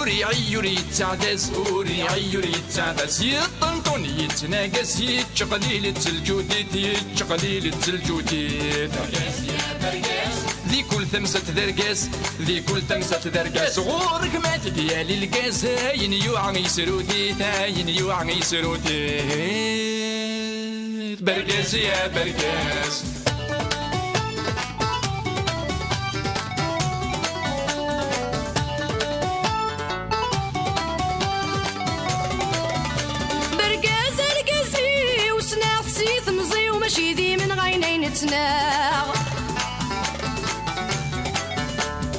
وري عيوري تعدس وري عيوري تعدس يطنطون يتناقص يتشقليل الجوديت يتشقليل الجوديت برقاس يا برقاس ذي كل ثمسة درقاس ذي كل ثمسة درقاس غورك ما تديالي القاس هاين يوعى يسروديت هاين يوعى يسروديت برقاس يا برقاس ماشي ذي من غينين تناغ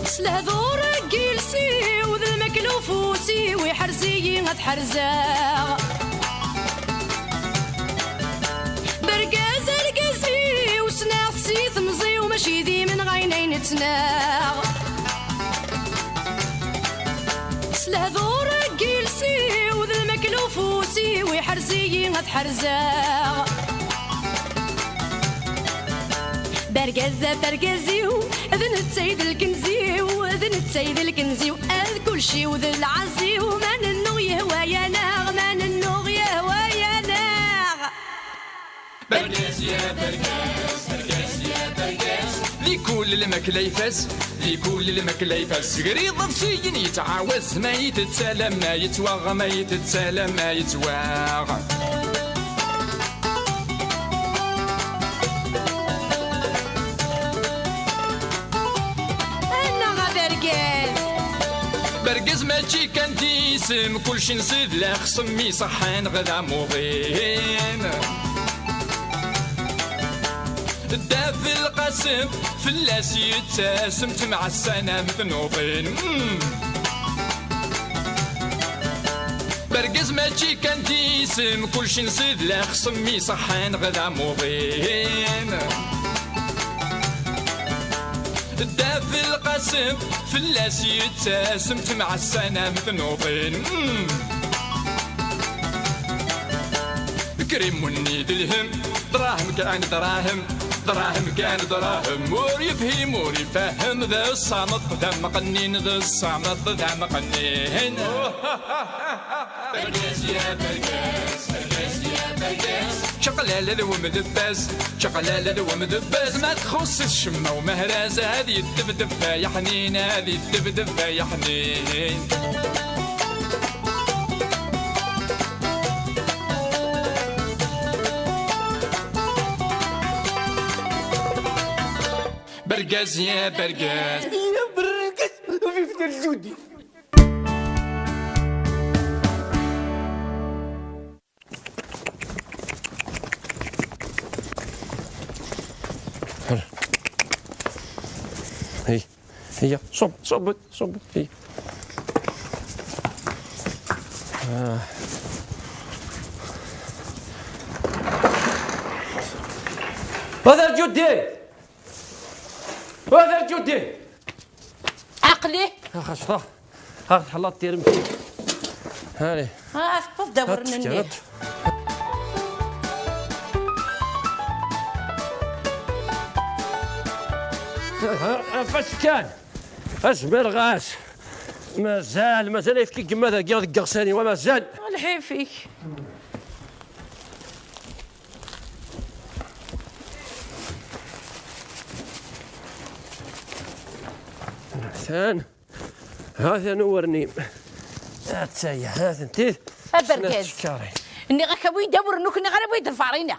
سلهذور جيلسي وذا المكلوفوسي ويحرزي غتحرزاغ برقاز القزي وسناغسي ثمزي وماشي ذي من غينين تناغ سلهذور جيلسي وذا المكلوفوسي ويحرزي غتحرزاغ برقزة برقزيو اذن التسيد الكنزيو اذن التسيد الكنزيو اذ كل شي وذ العزيو ما ننو يهوى يا ناغ ما ننو يهوى يا ناغ برقاز يا برقاز برقاز يا برقاز ذي كل المكلا يفاس ذي كل المكلا يفاس قريض بسيين يتعاوز ما يتسالم ما يتواغ ما يتسالم ما يتواغ برقز ماشي كان ديسم كلشي نصيد لا خصمي صحان غدا موضين داف القاسم فلاس يتاسم تمع السنة مثنوضين برقز ماشي كان ديسم كلشي نصيد لا خصمي صحان غدا موضين داف القاسم فلاس يتاسم تمع السنة مثنوضين كريم ونيد الهم دراهم كان دراهم دراهم كان دراهم مور يفهم مور يفهم ذا الصامت ذا مقنين ذا الصامت ذا مقنين برقاس يا برقاس برقاس يا برقاس شقلالة ذو مدباز شقلالة ذو مدباز ما تخص الشمة ومهراز هذه الدبدب يا حنين هذه الدبدب يا حنين برقاس يا برقاس يا برقاس في الجودي هي صب هي هذا الجودي هذا الجودي عقلي خشطه ها حلات دير متي هاني ها تدور مني فاش كان اجمل غاس مازال يفكي كما ذا كاع القرصاني ومازال الحين فيك ثان هذا نورني هاتايا هذا انت بركز اني غاكا يدور انك غير بيد الفارينه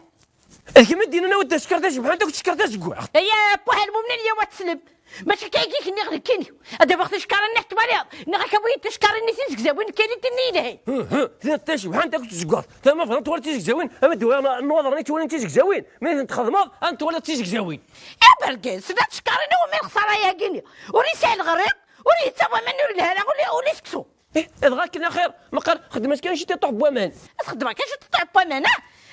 كيما دينا انا ودي شكرتاش بحال انت كنت شكرتاش كاع يا بوحال المؤمنين يا واتسلب ماشي كايجيك اني غير كيني هذا وقت شكار نحت باليض اني غاكا بغيت شكار اني تيزكزاوين كاين تنيدهي ثلاث بحال انت كنت تزكوار تما فهمت ولا تيزكزاوين اما دوا النوضر ني تولي تيزكزاوين ملي تخدمض انت ولا تيزكزاوين بركز سدات شكار انا ومن الخساره يا كيني وري سال الغريق وري تسوى منو الهلا ولا سكسو اذا كنا خير ما قال خدمت كاين شي تطيح بوامان تخدم كاين شي تطيح بوامان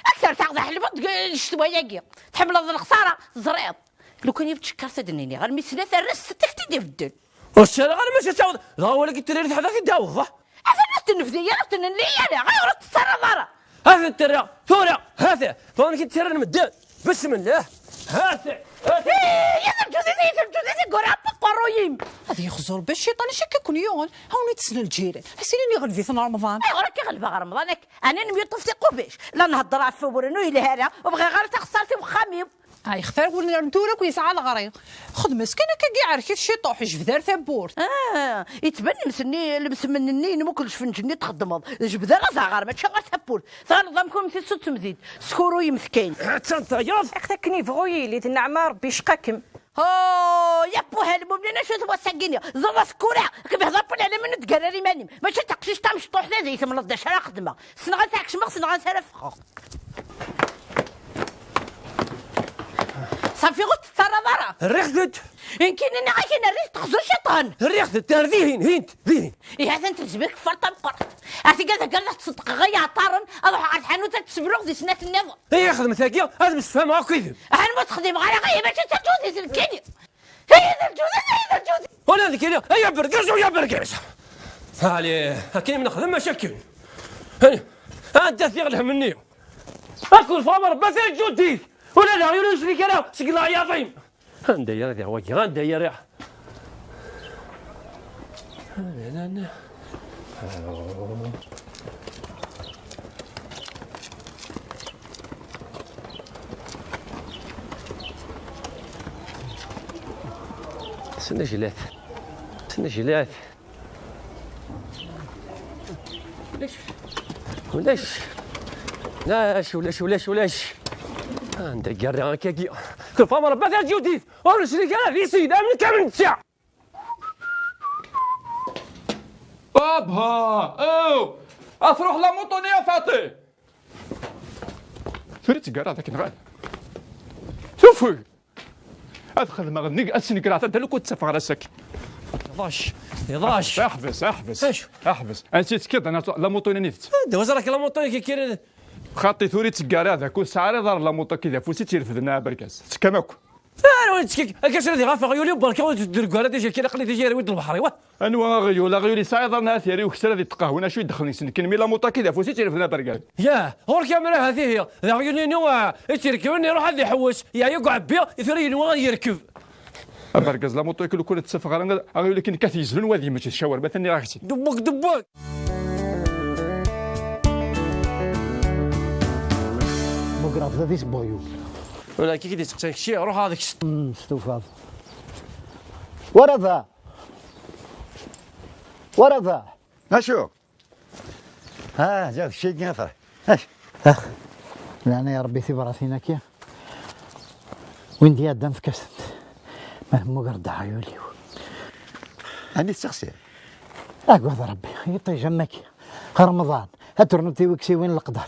اكثر تاخذ حلبه الشتوى ياكي تحمل الخساره زريط لو كان يبتشكر تدنيني غير مثل ثرس تكتي ديال الدل والشارع غير ماشي تعاود ها هو اللي قلت لي حدا كيداوض عفوا تنفذي يا تنن لي انا غير تصرف ضرا هذا التريا ثورة هذا فانا كنت ترى المدان بسم الله هذا يا زوج زي الجودة قرا بقرويم هذه يخزر بالشيطان شككني يون هوني تسنى الجيران حسيني غلبي ثنا رمضان وراكي غلبة رمضانك انا نمي طفتي قبيش لا نهضر على فورنو الى هذا وبغي غير تخسرتي وخاميم هاي اختار ولا ندورك ويسعى الغريق خذ مسكينه كي عركي شي طوح جبدار ثبورت يتبني مسني المسمنني ما كلش فنجني تخدم جبدار زغار ما تشغل ثبور ثار نظامكم في ست مزيد سكورو يمسكين حتى انت ياض اختكني فغوي اللي تنعمى ربي شقاكم يا بو هالمؤمنين شو تبغى تسقيني زرا سكورة كيف هضربون على من تقرري ماني ماشي تقشيش تاع مش طوح زي ثم لداش راه خدمه سنغا تاعك شمخ سنغا سرف صافي غوت ترى ضرا ريحت يمكن انا عايشين الريح تخزر شيطان ريحت ذيهن هينت ذيهن إيه هذا انت تجبك فرطه بقرط عرفتي قال لك تصدق غيا طارن اروح على الحانوت تسبروغ دي سنه النظر هي خدمة ثاقية هذا مستفهم هاك كذب انا ما تخدم غير غيا باش تجوزي سلكيني هي الجوزي ولا ذيك اليوم هيا برقاش ويا برقاش هالي هكين من خدمة شكل هاني انت ثيغ مني اكل فامر بس الجودي ولا لا يونس لي كلام سقلا يا طيم هندير هذا هو هندير يا سنة جلات ولاش عندك قرا كاكي كل فما ربات الجودي ورش لي كلام في سيد من كامل الساعة بابها او افروح لا موطوني يا فاطي فريت قرا ذاك نغاد شوفي ادخل مغنيك اسني قرا انت لو كنت تسافر راسك 11 احبس نسيت كذا انا لا موطوني نيت دوز راك لا موطوني كي كاين خاطي ثوري تقاري هذاك وسعر دار لا موطو كذا فوسي تيرفدنا بركاس تكماكو انا وين تشكيك كاش ردي غافا غيولي بركه ودير قال ديجا كي لقلي ديجا ود البحر ايوا انوا غيولي سعر دارنا ثيري وكسر هذه التقهونا شو يدخلني سنكن مي لا موطو كذا فوسي تيرفدنا بركاس يا هور كاميرا هذه هي غيولي نوا تيركبني يروح هذا يحوس يا يقعد بيا يثري نوا يركب بركاز لا موطو كل كره تسفر غيولي كاين كثيزلون وهذه ماشي الشاور مثلا راكتي دبك مقرات ذي سبويو ولا كي كيدي تقتك شي روح هذاك استوفاض ورا ذا اشو جاك شي قنفر اخ يعني يا ربي ثي براسينا كيا وين دي دم في كسنت ما مقرد عيولي اني الشخصي اقعد ربي يطي جمك رمضان هترنتي وكسي وين القدر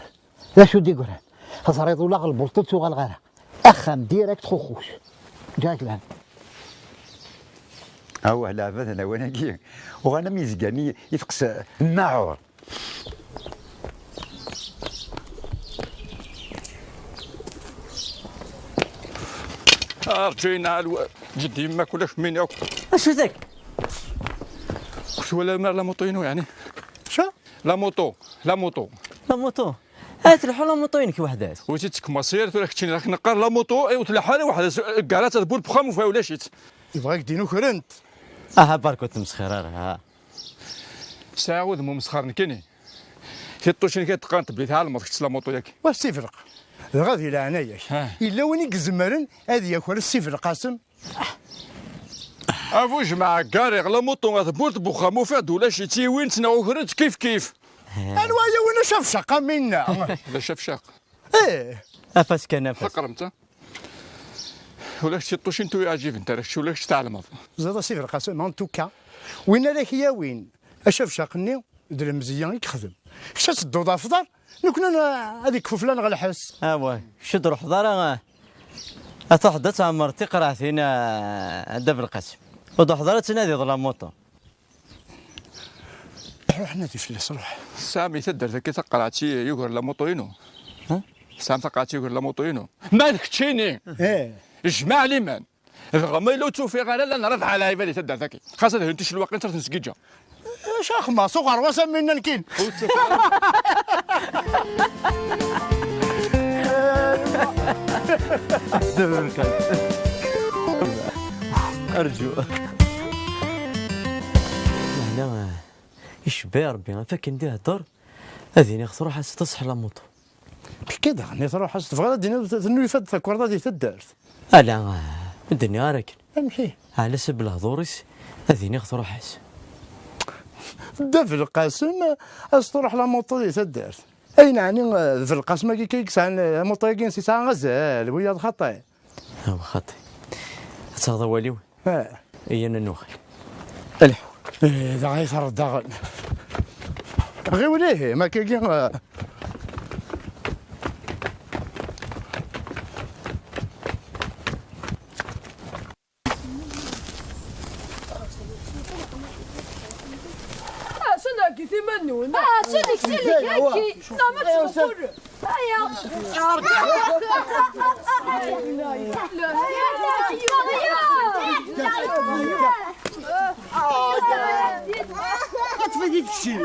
لا شو دي قران خسرت ولا غلبلطت وغلغله اخم ديريكت خوخوش جاك لان هو لا مثلا وانا كي وانا ميزقاني يفقس الناعور رجينا جدي ما كلاش من ياكل اش ذاك ولا لا موطينو يعني شو لا موطو لا موطو هات الحلا موطوينك وحدات وجيتك مصير تراك تشني راك نقار لا موطو اي وتلحاني واحد كارات تبول بخام وفا ولا شيت يبغاك دينو كرنت باركو تمسخرار ساعود مو مسخر كيني كيطوشني كتقانت بليتها على المطك لا موطو ياك واش سيفرق غادي لا عناياك الا وين يزمرن هذه ياكل السيفرق قاسم افو جماعه كاري لا موطو تبول بخام وفا ولا شي تيوين تناو كرنت كيف انوايا وين شاف شقه منا لا شاف شاق افاس كنفس فقرمت ولا شي طوش انتو يعجب انت راك شو لاش تعلم زاد سيفرق قاسم ان توكا وين راك يا وين اشاف شاقني دير مزيان يخدم كشات الدوضه افضل نكون انا هذيك فلان غنحس واه شد روح دار اتحدى تعمر تقرا فينا دبر القسم وضحضره تنادي ظلام موطو حنا في فلس روح سامي تدر ذاك تقراتي يقول لا موطوينو سام تقراتي يقول لا موطوينو مالك تشيني جمع لي مان غما لو توفيق انا لا نرد على عبادي تدر ذاك خاصه انت شنو واقع ترى نسكيجا شاخ ما صغر وسمينا نكين ارجو لا يشبه ربي فاك ندير هضر هذه خسروا حاس تصح لا موطو كذا غني تروح حاس تبغى دينا تنوي فد الكورده دي تدارت لا الدنيا راكن امشي على سب الهضوريس هذه خسروا حاس دا في القاسم تروح لا موطو دي تدارت اي يعني في القاسم كي كيسعن موطو كي سي ساعه غزال ويا الخطا هو خطي هذا واليو اي انا نوخي الحو دا غيصير داغل غير وليه ما كاين كي ثمنون سلك هكي لا ما تقول كتفدي الشيء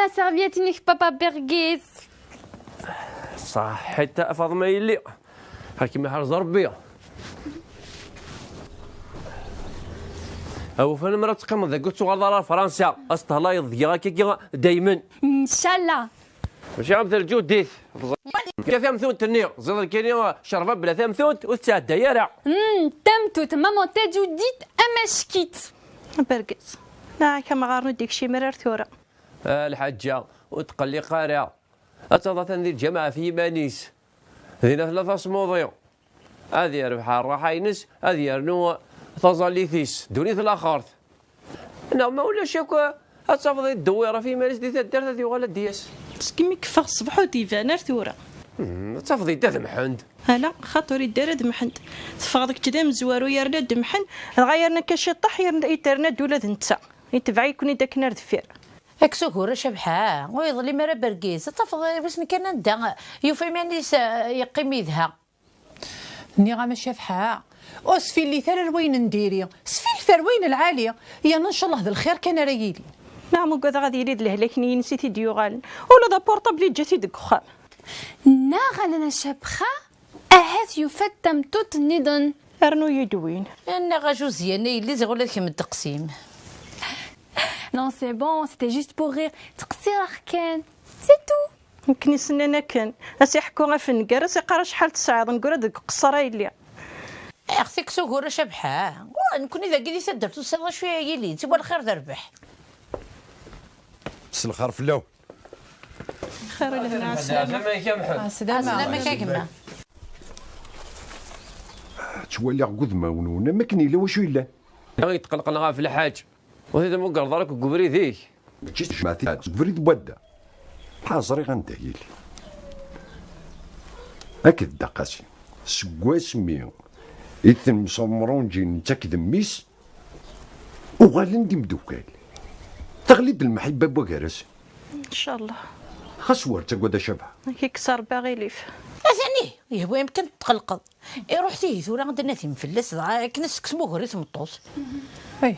أنا سيرفيتينيك بابا برغيز صح حتى فاطمه يلي هاكي ما حرز ربي او فانا مرة تقيم ذا قلت غادرة فرنسا استهلا يضيع كي دايما إن شاء الله ماشي عم الجود ديث كيف مثون تني زيد كاين شربه بلا ثمثون وتعدى يا راه تمتو تمام تاجو ديت امشكيت برقص لا كما غارنو ديك شي مرار ثوره الحجه وتقلي قارئه اتضا تنذير الجماعه في مانيس هنا ثلاثه صموديو هذه ربح الراحه ينس هذه يرنو تظليثيس دوني الاخر نعم ما ولا شاك تصافضي الدويره في مانيس دي تدار هذه ولا دياس كيما كفا الصبح وديفانر ثوره تصافضي دمحند لا خاطري دار دمحند تفاضك كدا مزوارو يرنا دمحن غيرنا كشي طح يرنا يترنا ولاد نتا يتبعي يكون داك نار دفير اكسو هورا شبحه ويظلي مرا برقيز تفضل باش كان ندا يوفي مانيس يقيم يدها ني غا ما شافحه اسفي اللي ثار وين نديري سفي الثار وين العاليه يا ان شاء الله ذا الخير كان رايلي نعم وكذا غادي يريد لهلاكني نسيتي ديوغال ولا دا بورطابلي جاتي دكخان ناغا انا شابخه اهات يفتم توت نيدن ارنو يدوين انا غاجوزيانه اللي زغول لكم التقسيم Non, c'est bon, c'était juste pour rire. تقصير كان c'est tout. يمكن سنانا كان اسيحكو غا في النكار اسيقرا شحال تساعد نقول هذيك قصره يلي اختك سوغوره شبحه نكون اذا قلت درت وصل شويه يلي تبغى الخير تربح بس الخير في اللون خير لهنا السلامه السلامه كيما تولي قدمه ونونا ما كاين الا واش الا يتقلقنا في الحاج وهذا مو قرض راك قبري ذيك ماشي سمعتي قبري بودا حاضري غندهيلي هكذا دقاسي سكواس ميو إثن مصمرون جين نتا كدميس وغالين دي مدوكال تغليد المحبة بوكارس ان شاء الله خاص ورتا قدا شبه كيكسر باغي ليف اثني يهوى يمكن تقلقض يروح تيه ثورة عندنا ثيم مفلس كنس كسموه ريث مطوس اي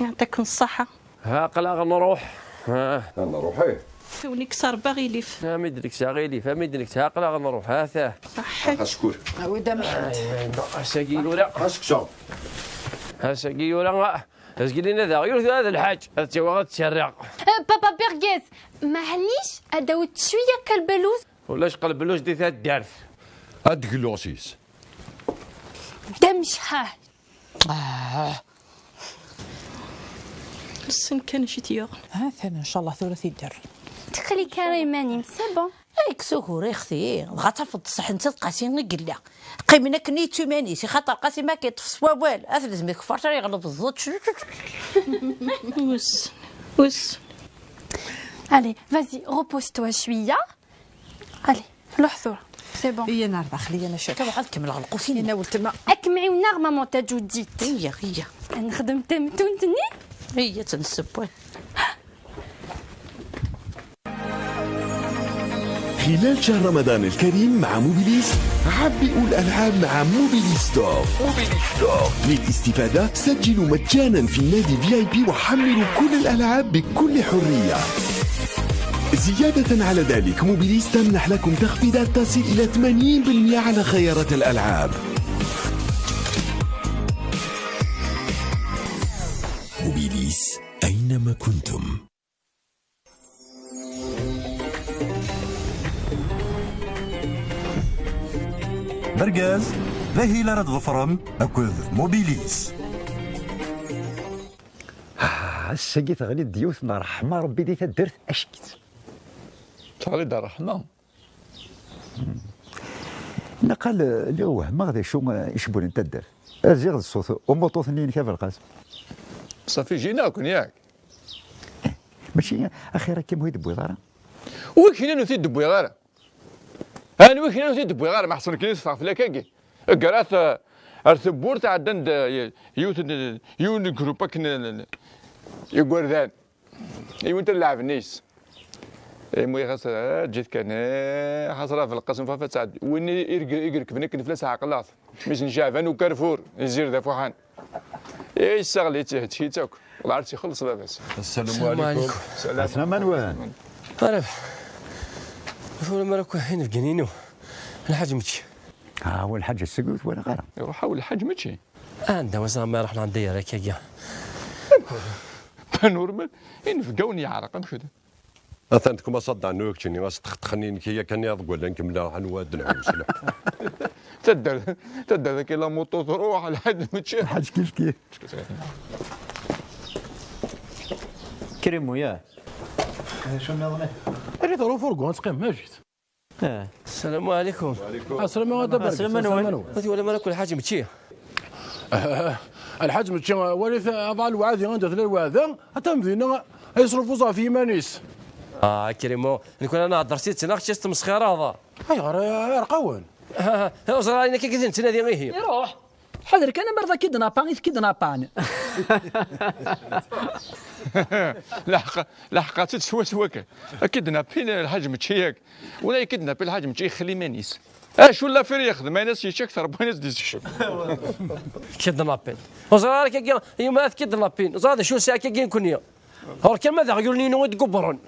يعطيكم الصحة ها قلا نروح ها نروح ايه وني كسر باغي ليف ما مدرك ساغيلي فمدرك ها قلا نروح ها صحيح أشكر ودا محمد ساقي ولا خاصك شاو ساقي ولا اسقلينا ذا غير هذا الحاج انت واغد تشرق بابا بيرغيز معليش اداوت شويه كالبلوز ولاش قلب اللوز دي ثلاث دارت هاد كلوسيس دمش ها السن كان شي تيوغ ها ثاني ان شاء الله ثلاثي الدر تخلي كريماني سي بون اي كسوكوري اختي غترفض الصح انت تقاسي قلا قيمنا كني تمانيسي خاطر قاسي ما كيطفس والو اثلز ميك فرشا يغلط الزوت وس Allez, vas-y, repose-toi شويه. Allez, لحظه سي بون. هي نار داخليه انا شاك واحد كمل على القوسين انا ولت ما اكمعي ونار ماما تجوديت. هي انا خدمت تونتني هي تنسب خلال شهر رمضان الكريم مع موبيليس عبئوا الألعاب مع موبيليس ستور. للاستفادة سجلوا مجانا في النادي VIP وحملوا كل الألعاب بكل حرية. زيادة على ذلك موبيليس تمنح لكم تخفيضات تصل إلى 80% على خيارات الألعاب. موبيليس أينما كنتم. برقاز ذهي لرد ظفرم أكذ موبيليس. الساقي تغلي الديوث نار رحمة ربي دي تدرت أشكت تغلي دار رحمة نقال اللي هو ما غادي شو يشبون انت الدر ازيغ الصوت وموطو ثنين كيف القاسم صافي جينا كون ياك ماشي اخيرا كيما هو يدبوي غير وكينا نوثي دبوي غير انا وكينا نوثي دبوي غير ما حصل كاين صافي لا كاكي قرات ارثبور تاع دند يون جروبا كن يقول ذان ايوا انت اللعب نيس المهم خاص جيت كان حصرها في القسم فافا تعد وين يركبني كنت فلاس عقلاط مش نشافان وكارفور الزير ذا فوحان اي استغليت هادشي تاك والله عرفتي خلص لاباس. السلام عليكم. السلام عليكم. عارف فول مالك وين في جنينو الحاج مشي هو الحاج السقوط ولا غير يروح هو الحاج مشي عنده وزن ما رحنا عندي راك يا نورمال ينفقوني يعرق مشي أثنتكم أصدع نوك تشني ما استخدخنين كي كان يضقوا لنا نكملوا عن واد نعوس تدر ذاك لا موطو تروح الحاج مشي الحاج كيف كريم وياه شنو نظنه ريت رو فورغون تقيم ما جيت السلام عليكم. السلام عليكم. السلام عليكم. ولا مالك الحاج مشي الحاج مشي ورث أضع الوعد عند الوعد حتى مدينة يصرفوا صافي مانيس كريمو نكون انا درسيت تناقش تمسخير هذا هاي غير رقوان وزرا كي كنت نادي غير يروح حضرك انا مرضى كيدنابان لحقات سواك اكيد نابين الحاج مشيك ولا اكيد نابين الحاج مشي يخلي مانيس شو لا فير يخدم ناس يشك اكثر ناس ديش كيدنابين وزرا كي يوم كيدنابين زاد شو ساعه كي كونيا هو كان ماذا يقولون نو تقبرون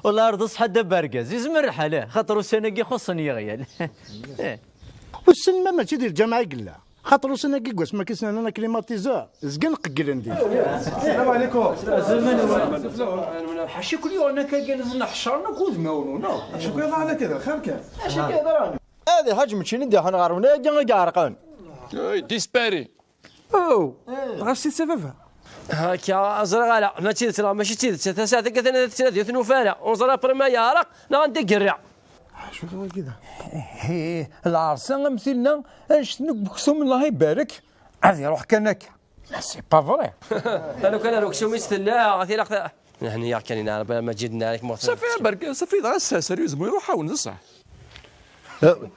والله ارض صحة برقاز يزمر حاله خاطر السنه خصني غيال والسلمى ماشي ديال الجماعه قلا خاطر السنه كيكواس ما كيسنا انا كليماتيزا زقن قل ندير السلام عليكم حاشي كل يوم انا كنجلس نحشرنا كود مولونا شكون يضع على كذا خير كان اش كيهضر هذه حاج مشي ندي حنا غارمنا كاع عرقان ديسباري غاسي سببها هاكا ازرق لا ما تيدت ماشي تيدت ساعه كثنا ثلاثه نوفاله وزرا برما يارق نغندي قرع شو كذا العرسان مثلنا شنو بكسوم الله يبارك عاد يروح كانك لا سي با فري انا كان لو كسوم يستلا غادي نحن يا كان نعرف ما جدنا عليك صافي برك صافي غا سيريوز مو يروح حاول نصح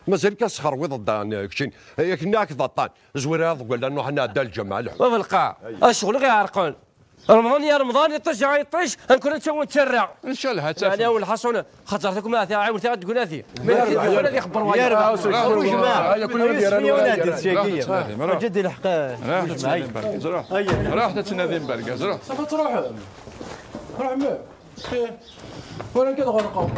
مازال كسخر وضد كشين ياك ناك ضطان زوير هذا قول لانه حنا دا الجمعه وفي القاع الشغل غير يعرقون رمضان يا رمضان يطيش يطيش نكون نتسوى نتسرع ان شاء الله يعني اول حصونه خاطرتكم هذه عاود تقول هذه ما يخبر واحد يا جماعه كل جدي الحق راح تتنادي بركاز روح صافي تروح روح مال وانا كده غنقاو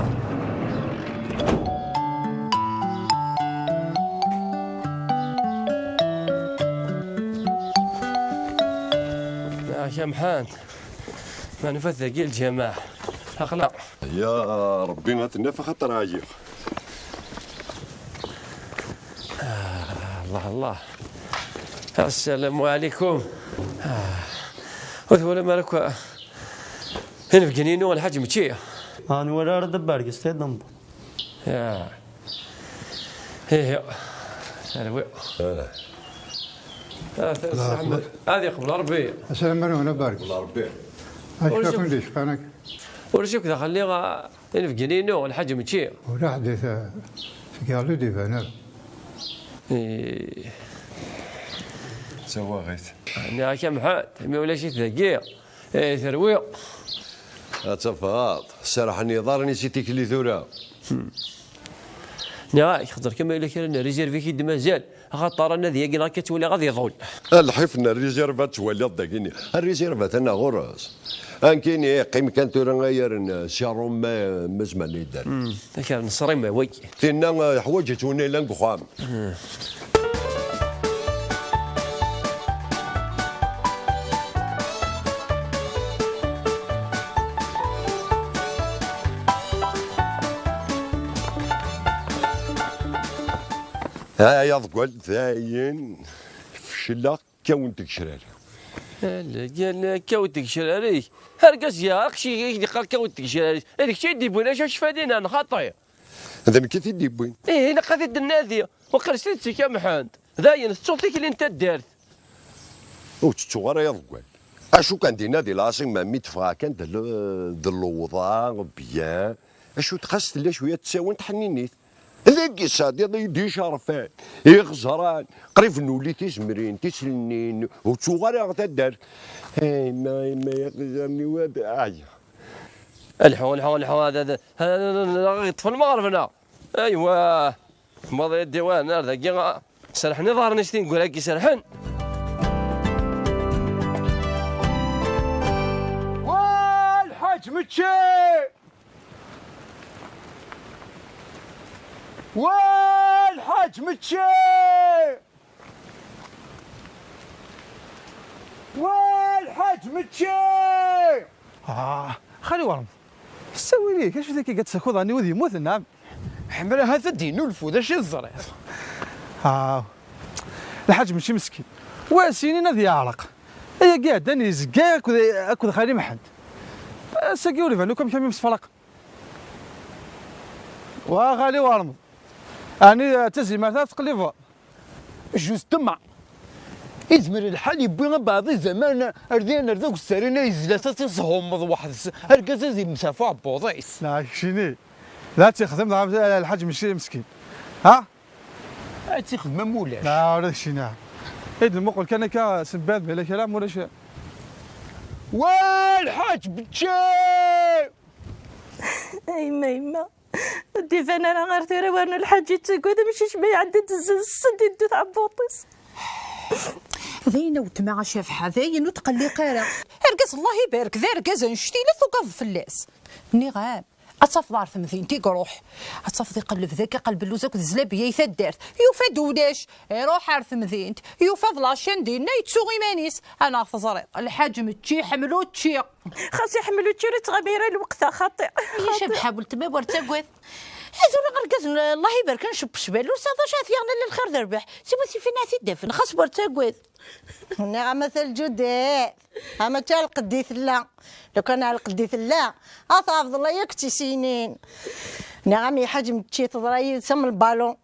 يا محمد ما نفذ قيل الجماعة أخلاق يا ربي ما تنفخ خاطر عاجيك الله الله السلام عليكم ولا مالك هنا في جنينو الحاج مشي انا ولا رد بارك استدم يا هي سلام هذه قبل ربي السلام عليكم انا بارك الله ربي اشكركم ليش قناك ورجوك دخل لي هنا في جنينو الحاج مشي ولا حديث قالوا لي فانا سوا غيث انا كم حد ما ولا شي ثقيل ثرويق اتفاض سرح النظار نسيتك اللي ثورة نعم خاطر كما يقول لك انا ريزيرفي كي مازال خاطر انا ذيك راه كتولي غادي يضول الحفنا الريزيرفات تولي ضاقيني الريزيرفات انا غرس ان كاين قيم كانت غير شارهم ما زمان يدار كان نصري ما وي تينا حوايج لا نقخام ها يضقل ثاين فشلا كونتك شراري قال كونتك شراري هرقص يا اخشي قال كونتك شراري هذيك الشيء ديبونا شاش فادينا انا خاطي هذا كيف ديبوين ايه انا قاعد الناديه وقرسيتك يا محمد داين صوتك اللي انت دارت وتصور يضقل اشو كان دي نادي العاصمه ميتفا كان دلوضا بيان اشو تخصت لا شويه تساوي تحنينيت ذاك الصاد يدي شرفان يغزران قريب نولي تيزمرين تيسلنين وتصغر تدار ما يغزرني واد الحون هذا يطفى المغرب هنا ايوا ماضي الديوان هذا سرحني ظهر نشتي نقول هاكي سرحن والحاج متشي والحاج متشي والحاج متشي خلي ورم سوي لي كاش ذاك قد سكوض راني وذي موت نعم حمل هذا دينو الفوذا شي الزريف الحاج متشي مسكين واسيني نادي يعرق هي قاعد اني زكا اكل خالي محد ساقيولي فالو كم كم يمسفرق وغالي ورم أنا تزي ما تقليفا جوز تما إزمر الحال يبغى بعض الزمان أردين أردوك السرينة يزلات تصهم واحد هالكذا زي مسافة بوضيس لا شيني لا تخدم الحاج مشي مسكين ها تخدم مولاش لا ولا شينا إذا المقول كان كا سباد بلا كلام ولا شيء والحاج بتشي يما ديفانا انا غير تيري وانا الحاج تقعد مشيش ما يعدد السد يدوث عبوطيس ذينا وتما شافحه ذاين وتقلي قارع ارقص الله يبارك ذا رقاز نشتي لا ثقف فلاس نغام اتصف دار ثمثين تيقروح اتصف ذي قلب ذاك قلب اللوزك الزلابيه يثدرت يوفى دوداش يروح على ثمثين يوفى ضلاشان دينا يتسوغي مانيس انا تزريق الحاج متشي حملو تشي خاص يحملو تشي تغبيره الوقت خاطئ يا شبحه قلت ما ورتقوث هذول غرقز الله يبارك نشب شبال وصافا شاف يعني للخير ذربح سيبوسي فينا تدفن خاص ورتقوث نعم مثل جدات اما تا القديث لا لو كان على القديث لا افضل الله يكتي سنين نعم يا حاج متشي تضري يسمى البالون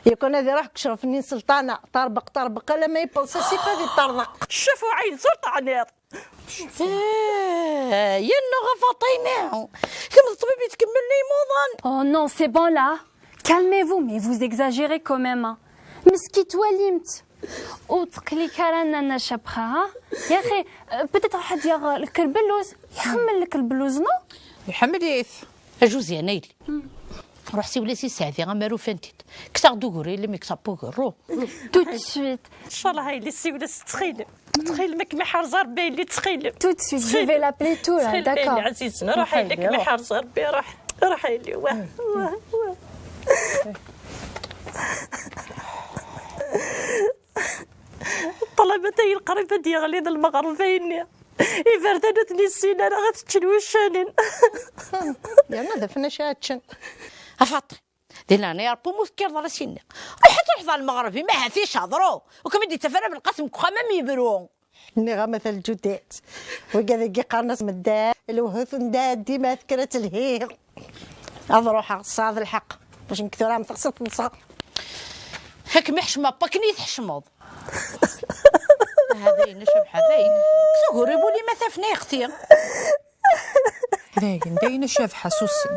يكون هذه راح كشرفني سلطانه طربق لما يبلص سيفا ذي طربق شافوا عين سلطانه يا نغا فاطمه كم الطبيب يتكمل لي موضان. Oh non, c'est bon là. Calmez-vous, mais vous exagérez quand même. مسكيت وليمت وتقلي كرانا انا شبخها يا اخي. بتيت واحد يا لك البلوز يحمل لك البلوز نو يحمل يث اجوزي انا يلي روح سي ولاسي ساعتي غمارو فانتيت كثر دوغوري اللي ميكسابو غرو تو دو سويت. ان شاء الله هاي اللي سي ولاس تخيل ماك محار ربي اللي تخيل تو دو سويت جو في لابلي تو لا داكور عزيزنا روحي لك محار ربي روحي لي واه طلبتي القريبة ديالي المغربين يفردنتني السنة انا غتتشلوشانين يا دفنا شاتشن افاطي دينا انا يا ربو مسكر ضل سنة حتى تحضر المغربي ما هاتيش هضرو وكما دي تفرى بالقسم كخمام يبرون نغا مثل الجدات وكذا كي قرنص مداد الوهث نداد ديما ذكرت الهير اضروح صاد الحق باش نكثرها متقصد نصا هاك محشمه باكني تحشمض هذين نشب هذين سغربوا لي ما ثفني اختي داين داين شاف حسوسن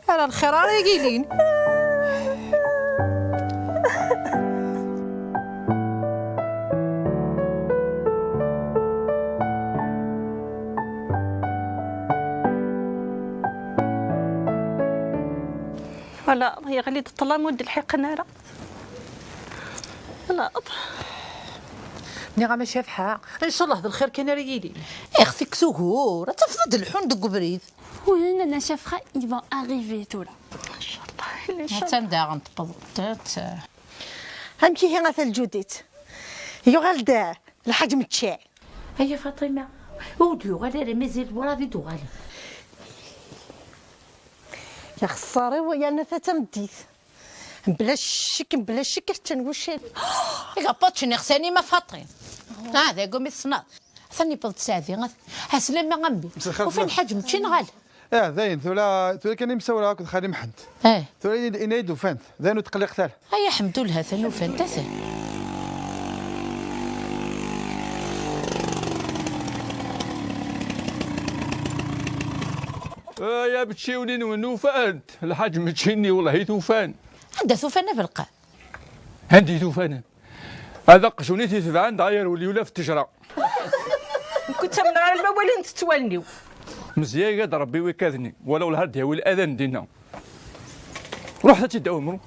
على الخرار يقيلين. ولا هي غالي تطلع مود الحق نارا لا نغا ما شافها ان شاء الله بالخير كان ريالي اختك سهور تفضل الحون دق بريد وين انا شافها ils vont arriver tout là ان شاء الله ان شاء الله تندا غنطبطات همشي هي مثل الجدات يغلد الحجم تشاع. هيا فاطمه وديو غالي مازال ورادي دو غالي يا خساري ويا نفتا مديت بلا شك حتى نوشل يقبطش نغساني ما فاطين هذا قومي الصناد ثاني بلط ساعتي هسلم ما غنبي وفين حجم تشي نغال زين ثولا كان مسوي هاك خالي محمد ثولا ينايدو فانت زين وتقلق ثال هيا حمدو لها ثاني وفانت ثاني يا بتشيوني ونوفان الحاج متشيني والله ثوفان عندها ثوفان بالقاع عندي ثوفان هذا قشونيتي تبعان داير ولا في التجرة كنت من على الموالين تتولنيو مزيان قاد ربي ويكاذني ولو الهار ديال الاذان دينا روح تداو مرو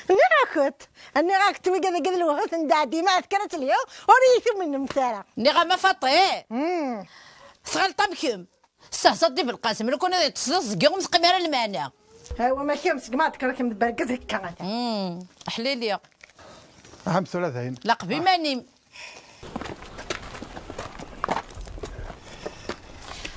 نراكت اني راكت وكذا كذا الوهوث ندادي ما ذكرت اليوم وريث من المثالة نغا ما فاطي صغال طبكم استهصدي بالقاسم لو كنا تصدقوا مسقمير المانا هو ما كيمس ما تكركم بركز هكا حليليا اهم ثلاثين لقبي ماني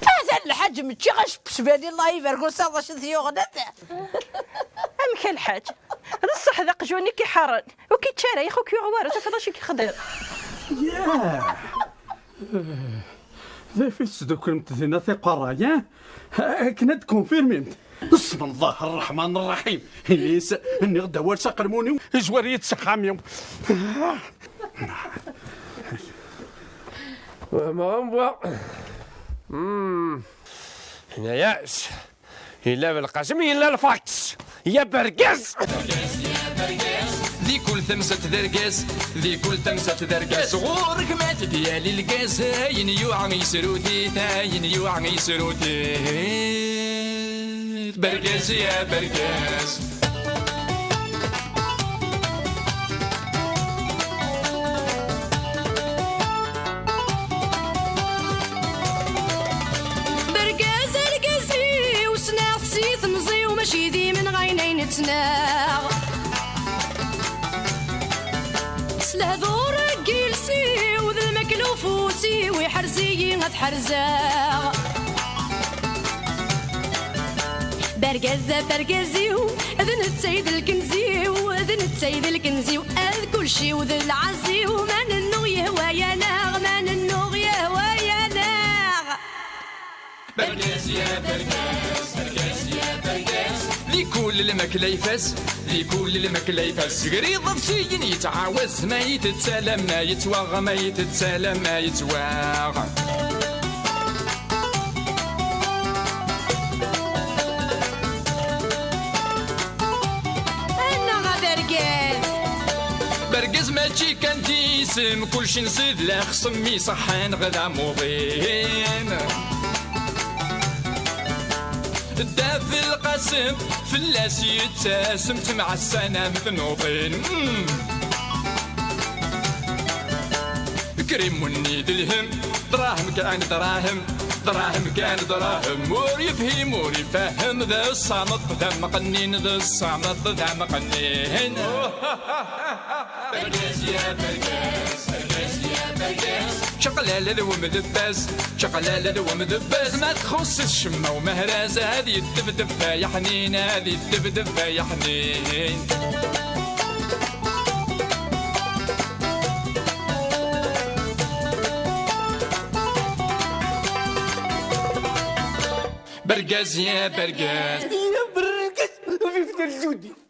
هذا الحاج متشي غش بالي الله يبارك وصافا شذيو غدات امك الحاج هذا الصح ذا قجوني كي حارن وكي تشاري خوك يعوار تفضل شي كي خضير ياه ذا في السدوك المتزنة ثقة ياه كنا تكونفيرمينت بسم الله الرحمن الرحيم ليس اني غدا ورشا قرموني جوارية سقامي وما هنا ياس إلا بالقسم إلا الفاكس يا برقاس ذي كل ثمسة درقاس ذي كل ثمسة درقاس غورك مات ديالي القاس هاين يوعى يسروتي هاين يوعى يسروتي برقاس يا برقاس برقاس رقاسي وسناغ سيث مزي وماشي ذي من غينين تناغ سلهذور جيلسي وذا المكلوفوسي ويحرزي غتحرزاغ برقازة برقازيو اذن تسيد الكنزيو اذن تسيد الكنزيو اذ كل شي وذا العزيو ما ننو يهوى يا ناغ ما ننو يهوى يا ناغ برقاس يا برقاس برقاس يا برقاس ذي كل الماكلة يفاس ذي كل الماكلة يفاس قريض بسين يتعاوز ما يتسالم ما يتواغى ما يتسالم ما يتواغى برقز ماشي كان جيسم كلشي نزيد لا خصمي صحان غدا موضين الدافي القاسم فلاس يتسم مع السنة مثنوطين كريم ونيد الهم دراهم كان دراهم دراهم كان دراهم مور يفهم مور يفهم ذا الصامت ذا مقنين ذا الصامت ذا مقنين برقاس يا برقاس برقاس يا برقاس شقلالة ذو مدباز شقلالة ذو مدباز ما تخص الشمة ومهراز هذه الدبدب يا حنين هذه الدبدب يا حنين برقاس يا برقاس يا برقاس في فتر جودي